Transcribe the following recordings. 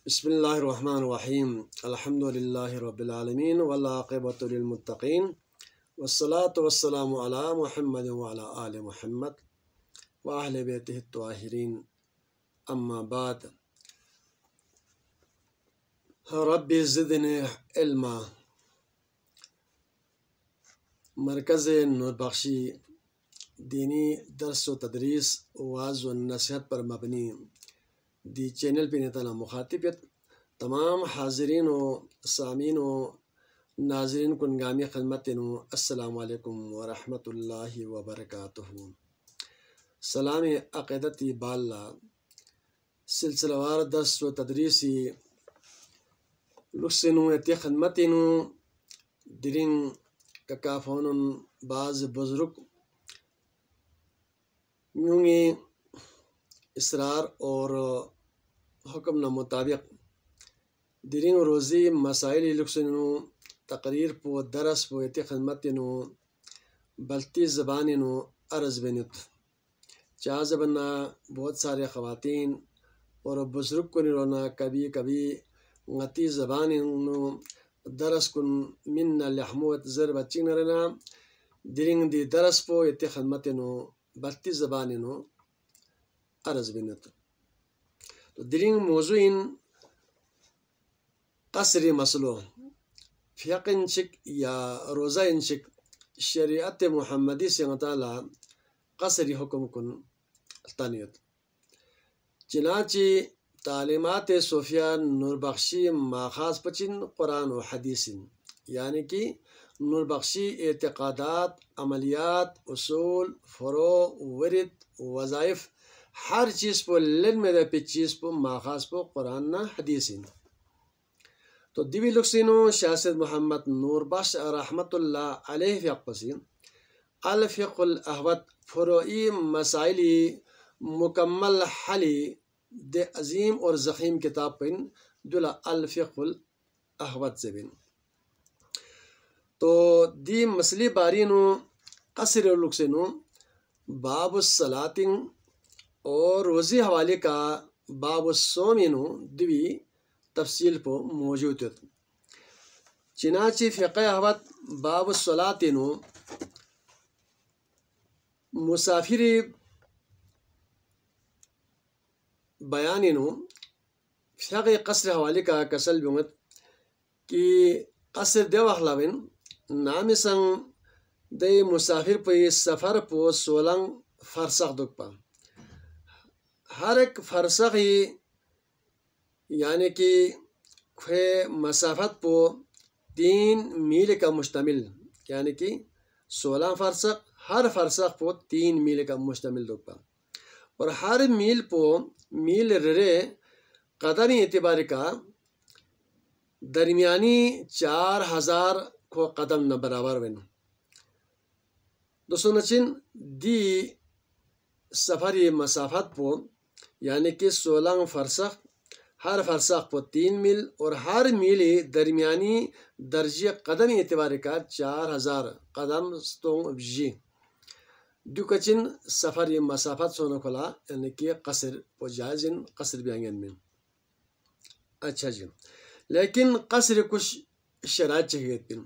بسم الله الرحمن الرحيم الحمد لله رب العالمين والعاقبة للمتقين والصلاة والسلام على محمد وعلى آل محمد وأهل بيته الطاهرين أما بعد ربي زدني علما مرکز نور بخشی دینی درس و تدریس واعظ و نصیحت پر مبنی دی چینل پہ نتنا مخاطبیت تمام حاضرین و سامعین و ناظرین کنگامی خدمت نو السلام علیکم ورحمۃ اللہ وبرکاتہ. سلام عقیدتی بالا سلسلہ وار درس و تدریسی لسنو اتی خدمت نو درین ککافون بعض بزرگ یونگی اصرار اور حکم نہ مطابق درین روزی مسائل لکسنو تقریر پو درس پو اتی خدمت نو بلتی زبان نو عرض بنت چاہ زبنا بہت سارے خواتین اور بزرگ کو نرونا کبھی کبھی غتی زبان نو درس کن من لحموت زر بچی نرنا درین دی درس پو اتی خدمت نو بلتی زبان نو عرض بنت. تو درین موضوع قصری مسلو فقہ انشک یا روزہ انشک شریعت محمدی سے مطالعہ قصری حکم کن تنیت چنانچہ تعلیمات صوفیہ نور بخشی ماخاذ پچن قرآن و حدیث یعنی کہ نور بخشی اعتقادات عملیات اصول فروع ورد وظائف ہر چیز پہ لن میں دے پہ چیز پہ ماخاذ پہ قرآن نہ حدیث. تو دیوی لکسینو شاہد محمد نور بخش رحمت اللہ علیہ فقہ پسی الفقہ الاحوت فروعی مسائلی مکمل حلی دے عظیم اور ضخیم کتاب پن دلا الفقہ الاحوت زبین. تو دی مسئلہ بارینو قصر لکسینو باب الصلاۃ اور روزی حوالے کا باب الصومینو دوی تفصیل پو موجود ہے. چنانچہ فقہ احوت باب الصلاۃ نو مسافری بیان نو فقہ قصر حوالے کا کسل بیمت کہ قصر دے وخلاوین نامی سنگ دے مسافر پہ سفر پو 16 فرسخ دک پا ہر ایک فرسخ ہی یعنی کہ مسافت پو 3 میل کا مشتمل یعنی کہ 16 فرسخ ہر فرسخ پو 3 میل کا مشتمل دک پا اور ہر میل پو میل رے قدمی اعتبار کا درمیانی 4000 کو قدم نہ برابر ون. دوستو نچن دی سفری مسافت پو یعنی کہ 16 فرسخ ہر فرسخ پو 3 میل اور ہر میل درمیانی درجہ قدمی اعتبار کا 4000 قدم ستون بجی دو کچن سفری مسافت سونا کھلا یعنی کہ قصر پو جائزن قصر بیانگن میں. اچھا جی لیکن قصر کچھ شرائط چاہیے پن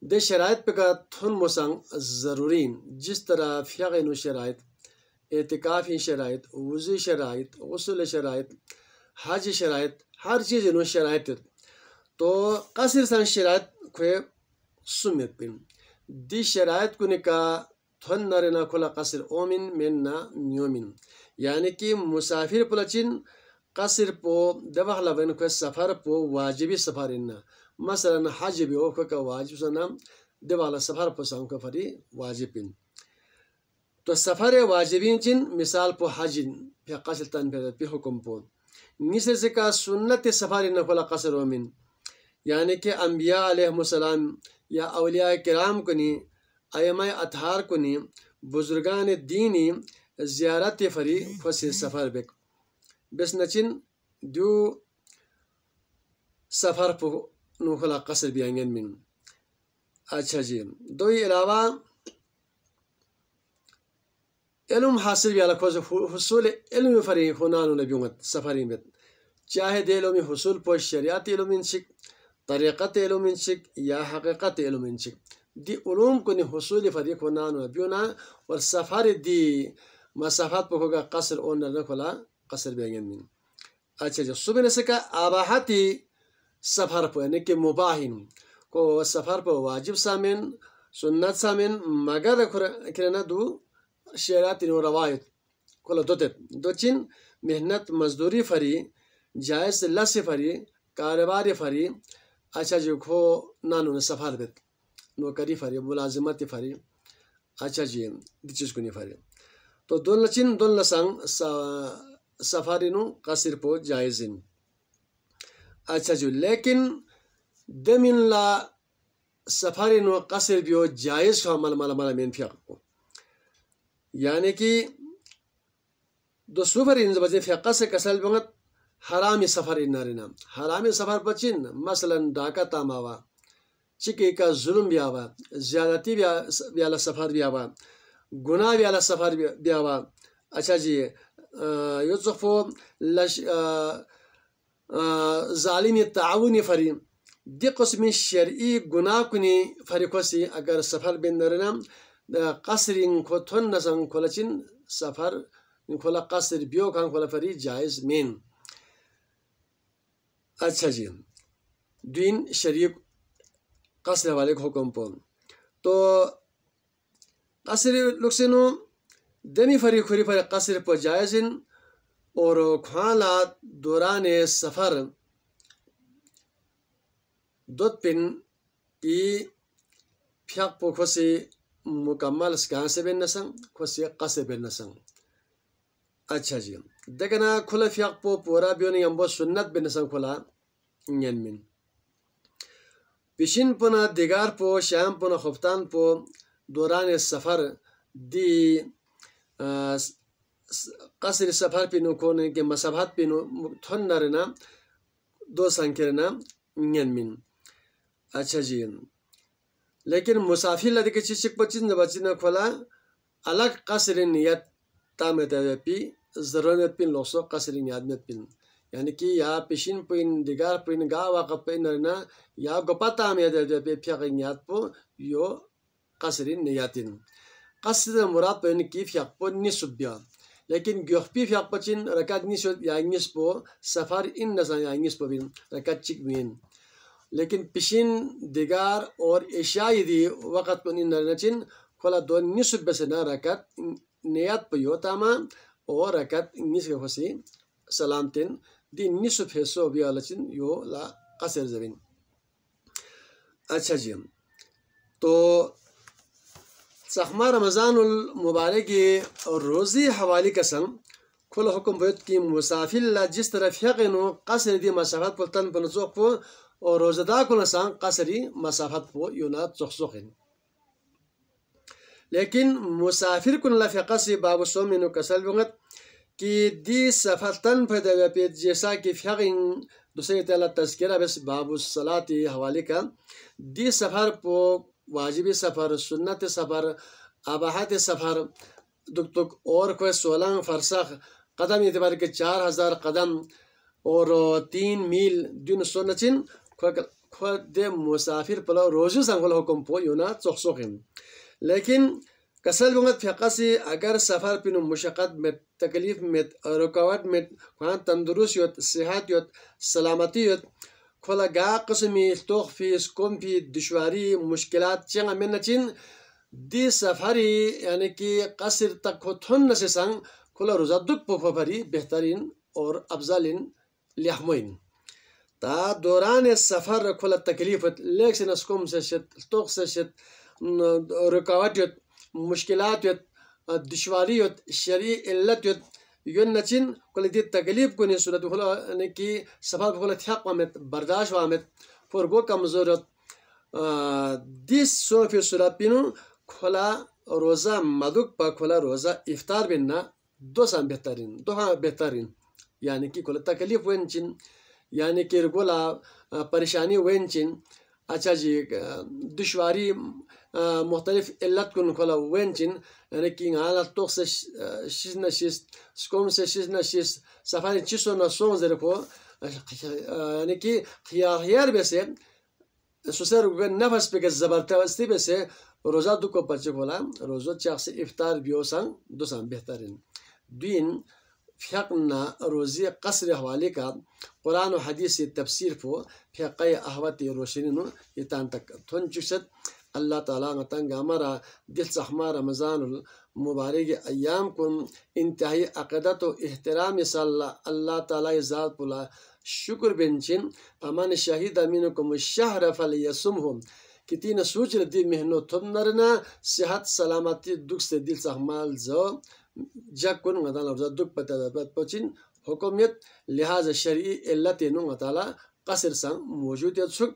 دے شرائط پہ کا تھن مسنگ ضرورین جس طرح فقہ نو شرائط اعتکافی شرائط وضو شرائط غسل شرائط حج شرائط ہر چیز نو شرائط تو قصر سن شرائط کھوے سمیت پن دی شرائط کو نکا تھن نرنا کھلا قصر اومن من نا نیومن یعنی کہ مسافر پلچن قصر پو دوخ لبن کو سفر پو واجبی سفر اننا مثلا حج بھی ہو کا واجب سنا دیوالا سفر پو سام کا فری واجب پن تو سفر واجبین چن مثال پو حج پہ قصر تن پہ حکم پو نیسے سے کا سنت سفر اننا کھلا قصر اومن یعنی کہ انبیاء علیہ السلام یا اولیاء کرام کنی ائمہ اطہار کنی بزرگان دینی زیارت فری فسی سفر بک بس نچن دو سفر پو نوخلا قصر بیانگن من. اچھا جی دوی علاوہ علم حاصل بھی على حصول علم فريق هنا نبيومت سفرين بيت چاہے دے علومی حصول پو شریعت علوم انشک طریقت علوم انشک یا حقیقت علوم انشک دی علوم کنی حصول فریق و نانو بیونا اور سفر دی مسافات پو ہوگا قصر اونر نکولا قصر بیگن من. اچھا جو صبح نسکا آباحتی سفر پو یعنی کہ مباہن کو سفر پو واجب سامن سنت سامن مگر کرنا دو شریعت و روایت کلا دو چین محنت مزدوری فری جائز لس فری کاروبار فری. اچھا جو کھو نانو سفر بیت نوکری فری ملازمت فری. اچھا جی دی چیز کنی فری تو دون لچین دون لسنگ سفارینو قصر پو جائزین. اچھا جو لیکن دمین لا سفارینو قصر بیو جائز شو مال مین فیق کو یعنی کہ دو سفر ان بجے فیقہ سے کسل بنگت حرامی سفر ان نارینا حرامی سفر پچین مثلا ڈاکہ تاماوا چکی کا ظلم بیاوا زیادتی بیالا سفر بیاوا گناہ بیالا سفر بیاوا. اچھا جی یوسفو ظالمی تعاونی فری دی قسمی شرعی گناہ کنی فریقوسی اگر سفر بین نرنا قصر ان کو تھن نسن کھولچین سفر ان کھولا قصر بیو کھان کھولا فری جائز مین. اچھا جی دین شریف قصر والے حکم پون تو قصر لکسنو دمی فری خوری فری قصر پو جائزن اور کھوالات دوران سفر دوت پن ای پھیق پو کھوسی مکمل سکان سے بین نسن کھوسی قصر بین نسن. اچھا جی دیکھنا کھلا فیق پو پورا بیونی امبو سنت بین نسن کھلا نین من پیشن پونا دیگار پو شام پونا خفتان پو دوران سفر دی قصر سفر پینو کونے کے مسافات پینو تھن نرنا دو سنکرنا نین من. اچھا جی لیکن مسافر لدی کے چیچک پچین بچینا کھولا الگ قصر نیت تامت پی ضرورت پین لوسو قصر نیت پین یعنی کہ یا پیشین پین دیگار پین گا وقت پین نرنا یا گپا تامیت پی فیق نیت پو یو قصر نیتین. قصر مراد پین کی فیق پو نصب بیا لیکن گیوخ پی فیق پچین رکات نصب یا نصب پو سفر ان نسان یا نصب بین رکات چک بین لیکن پیشین دیگار اور عشائی دی وقت پن ان نرنچین کھولا دو نصب بسنا رکات نیت پو یو تاما اور رکات نصب خوشی سلامتین دی نصب حصو بیا لچین یو لا قصر زبین. اچھا جی تو سخما رمضان المبارک روزی حوالی قسم کھل حکم بیت کی مسافر لا جس طرح فیقنو قصر دی مسافت پو تن پن چوک پو اور روزدہ کو نسان قصری مسافت پو یونا چوخ لیکن مسافر کن لا فیقہ سے باب سومنو کسل بنگت کہ دی سفر تن پیدا پیت جیسا کہ فیقن دوسرے تعالیٰ تذکرہ بس باب الصلاة حوالی کا دی سفر پو واجبی سفر سنت سفر اباحت سفر دک اور کوئی 16 فرسخ قدم اعتبار کے 4000 قدم اور 3 میل دن سنچن خود مسافر پلو روزی سنگل حکم پو یونا چوخسوخیم. لیکن کسل بنگت فقہ سے اگر سفر پینو مشقت میں تکلیف میں رکاوٹ میں خوان تندرست یوت صحت یوت سلامتی یوت کھولا گا قسمی توخ فیس کم فی دشواری مشکلات چنگا من نچین دی سفری یعنی کہ قصر تک ہو تھن نسی سنگ کھولا روزہ دک پو پھری بہترین اور افضلین لحموین تا دوران سفر کھولا تکلیفت لیکن اسکم سے شد توخ سے شد رکاوٹ یوت مشکلات یوت دشواری یوت شرعی علت یوت یون نچین کل دی تکلیف کو نہیں صورت کھولا یعنی کہ سفر کھولا تھیاق وامت برداشت وامت فرگو کمزورت دی سو فی صورت پینو کھولا روزہ مدک پا کھولا روزہ افطار بیننا دو سان بہترین یعنی کہ کھولا تکلیف وین چین یعنی کہ رگولا پریشانی وین چین. اچھا جی دشواری مختلف علت کن کھولا وین چین یعنی کہ حالت توخ سے شیز نشیز سکوم سے شیز نشیز سفاری چیسو نہ سون زیر کو یعنی کہ خیار بیسے سوسر نفس پہ زبردستی بیسے روزہ دو کو پچے بولا روزہ چاق سے افطار بیو سنگ دو سان بہترین دین فقنا روزی قصر حوالے کا قرآن و حدیث تفسیر پو فقہ احوت روشنی نو یتان تک تھن چشت اللہ تعالیٰ غتنگ ہمارا دل سخما رمضان المبارک ایام کن انتہائی عقیدت و احترام صلی اللہ تعالیٰ ذات پلا شکر بنچن فمن شہید منکم الشہر فلیصمہ کہ تین سوچ ردی محنو تھم نرنا صحت سلامتی دکھ سے دل سخمال زو جگ کن غتال روزہ دکھ پتہ پچن حکومت لہذا شرعی علت نو غتالا قصر سنگ موجود چھک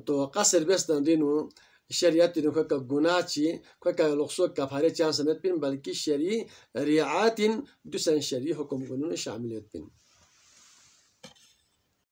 تو قصر بیستان دینو شریعت نو کا گناہ چی کا لخصو کفارے چان سمیت پن بلکہ شرعی رعایت دوسرے شرعی حکم کنون شاملیت پن